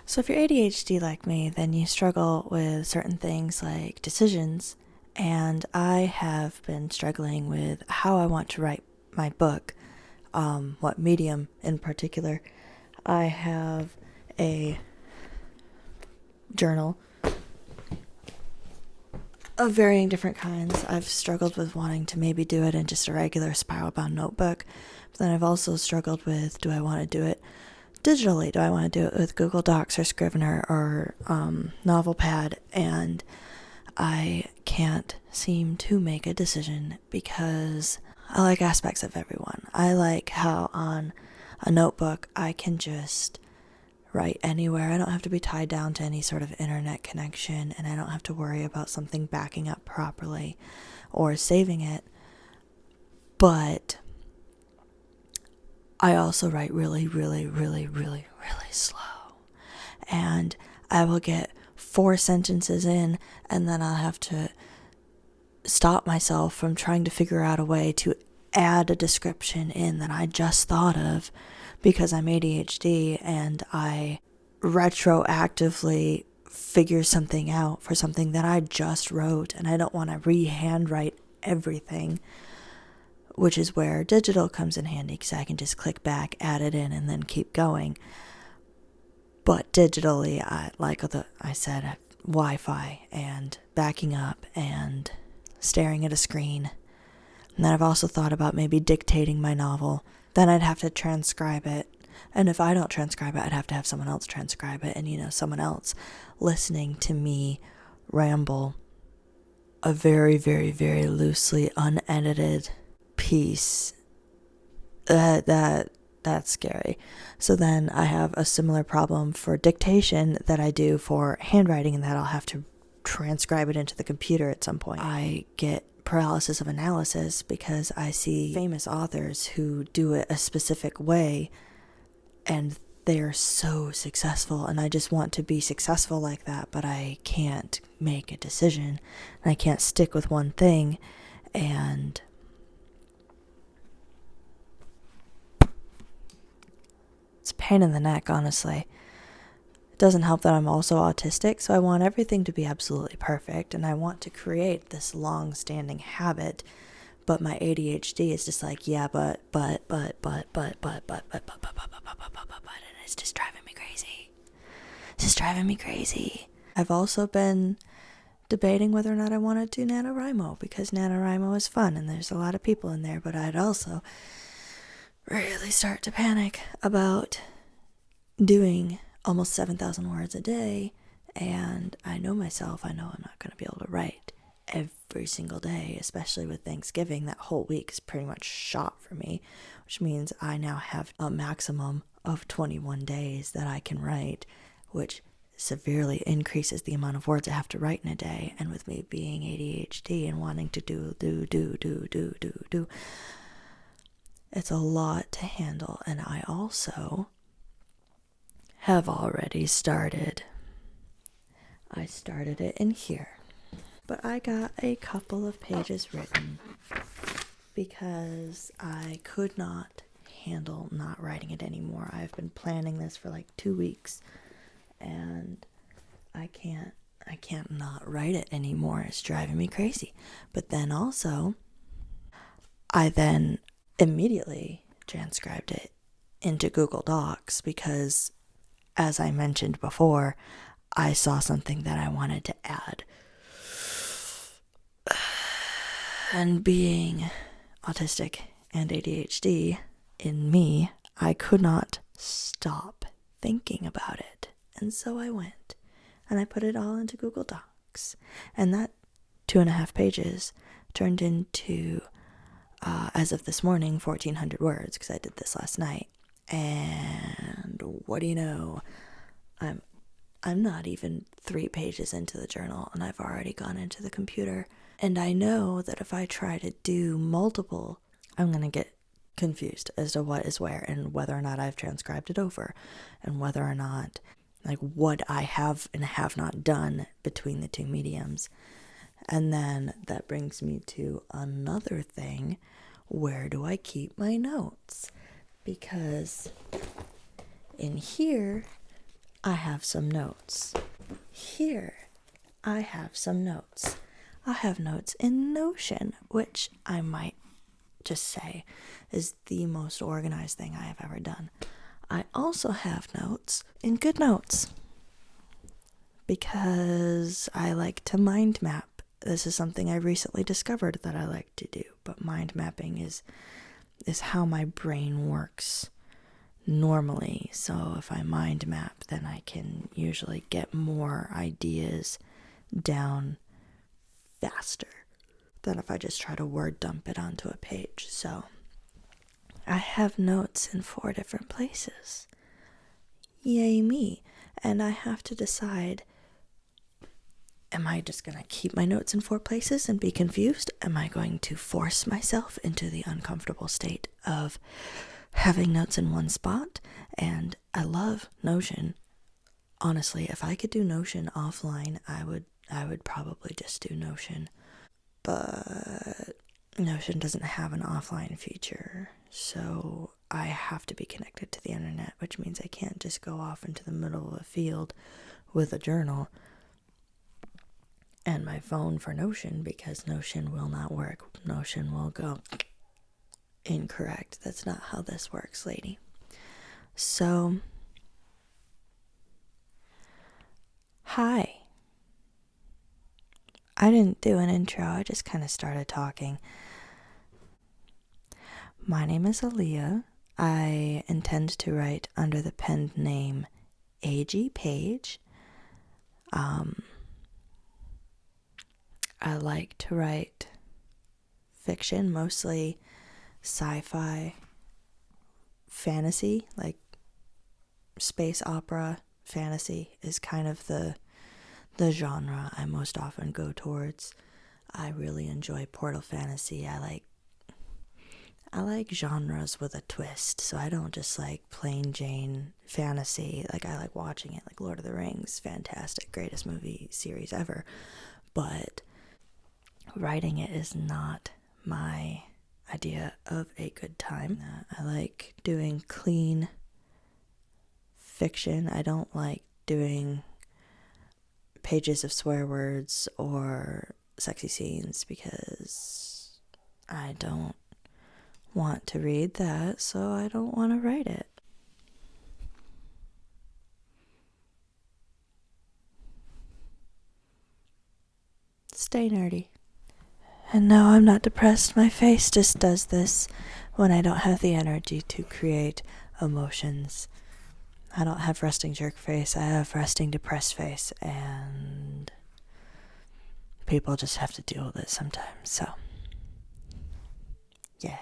So if you're ADHD like me, then you struggle with certain things like decisions, and I have been struggling with how I want to write my book, what medium in particular. I have a journal of varying different kinds. I've struggled with wanting to maybe do it in just a regular spiral bound notebook, but then I've also struggled with, do I want to do it digitally? Do I want to do it with Google Docs or Scrivener or Novelpad? And I can't seem to make a decision because I like aspects of everyone. I like how on a notebook I can just write anywhere. I don't have to be tied down to any sort of internet connection, and I don't have to worry about something backing up properly or saving it. But I also write really, really, really, really, really slow. And I will get 4 sentences in, and then I'll have to stop myself from trying to figure out a way to add a description in that I just thought of because I'm ADHD and I retroactively figure something out for something that I just wrote, and I don't want to re-handwrite everything, which is where digital comes in handy because I can just click back, add it in, and then keep going. But digitally, I said, Wi-Fi and backing up and staring at a screen. And then I've also thought about maybe dictating my novel. Then I'd have to transcribe it. And if I don't transcribe it, I'd have to have someone else transcribe it. And, someone else listening to me ramble a very, very, very loosely unedited piece. That's scary. So then I have a similar problem for dictation that I do for handwriting, and that I'll have to transcribe it into the computer at some point. I get paralysis of analysis because I see famous authors who do it a specific way and they're so successful, and I just want to be successful like that, but I can't make a decision and I can't stick with one thing, and it's a pain in the neck, honestly. It doesn't help that I'm also autistic, so I want everything to be absolutely perfect, and I want to create this long-standing habit, but my ADHD is just like, yeah, but, and it's just driving me crazy. It's just driving me crazy. I've also been debating whether or not I want to do NaNoWriMo, because NaNoWriMo is fun, and there's a lot of people in there, but I'd also really start to panic about doing almost 7,000 words a day, and I know myself, I know I'm not going to be able to write every single day, especially with Thanksgiving. That whole week is pretty much shot for me, which means I now have a maximum of 21 days that I can write, which severely increases the amount of words I have to write in a day. And with me being ADHD and wanting to do, it's a lot to handle. And I also have already started. I started it in here, but I got a couple of pages written because I could not handle not writing it anymore. I've been planning this for like 2 weeks, and I can't not write it anymore. It's driving me crazy. But then also, I then immediately transcribed it into Google Docs because, as I mentioned before, I saw something that I wanted to add. And being autistic and ADHD in me, I could not stop thinking about it. And so I went and I put it all into Google Docs. And that 2.5 pages turned into, as of this morning, 1,400 words, because I did this last night. And what do you know? I'm not even 3 pages into the journal, and I've already gone into the computer. And I know that if I try to do multiple, I'm going to get confused as to what is where and whether or not I've transcribed it over, and whether or not, like, what I have and have not done between the 2 mediums. And then that brings me to another thing. Where do I keep my notes? Because in here, I have some notes. Here, I have some notes. I have notes in Notion, which I might just say is the most organized thing I have ever done. I also have notes in GoodNotes because I like to mind map. This is something I recently discovered that I like to do, but mind mapping is how my brain works normally. So if I mind map, then I can usually get more ideas down faster than if I just try to word dump it onto a page. So I have notes in 4 different places. Yay me. And I have to decide, am I just going to keep my notes in 4 places and be confused? Am I going to force myself into the uncomfortable state of having notes in one spot? And I love Notion. Honestly, if I could do Notion offline, I would probably just do Notion. But Notion doesn't have an offline feature, so I have to be connected to the internet, which means I can't just go off into the middle of a field with a journal and my phone for Notion, because Notion will not work. Notion will go, incorrect. That's not how this works, lady. So, hi. I didn't do an intro, I just kind of started talking. My name is Aaliyah. I intend to write under the pen name A.G. Page. I like to write fiction, mostly sci-fi, fantasy, like space opera. Fantasy is kind of the genre I most often go towards. I really enjoy portal fantasy. I like genres with a twist, so I don't just like plain Jane fantasy. Like, I like watching it, like Lord of the Rings, fantastic, greatest movie series ever. But writing it is not my idea of a good time. I like doing clean fiction. I don't like doing pages of swear words or sexy scenes because I don't want to read that, so I don't want to write it. Stay nerdy. And no, I'm not depressed. My face just does this when I don't have the energy to create emotions. I don't have resting jerk face, I have resting depressed face, and people just have to deal with it sometimes, so yeah.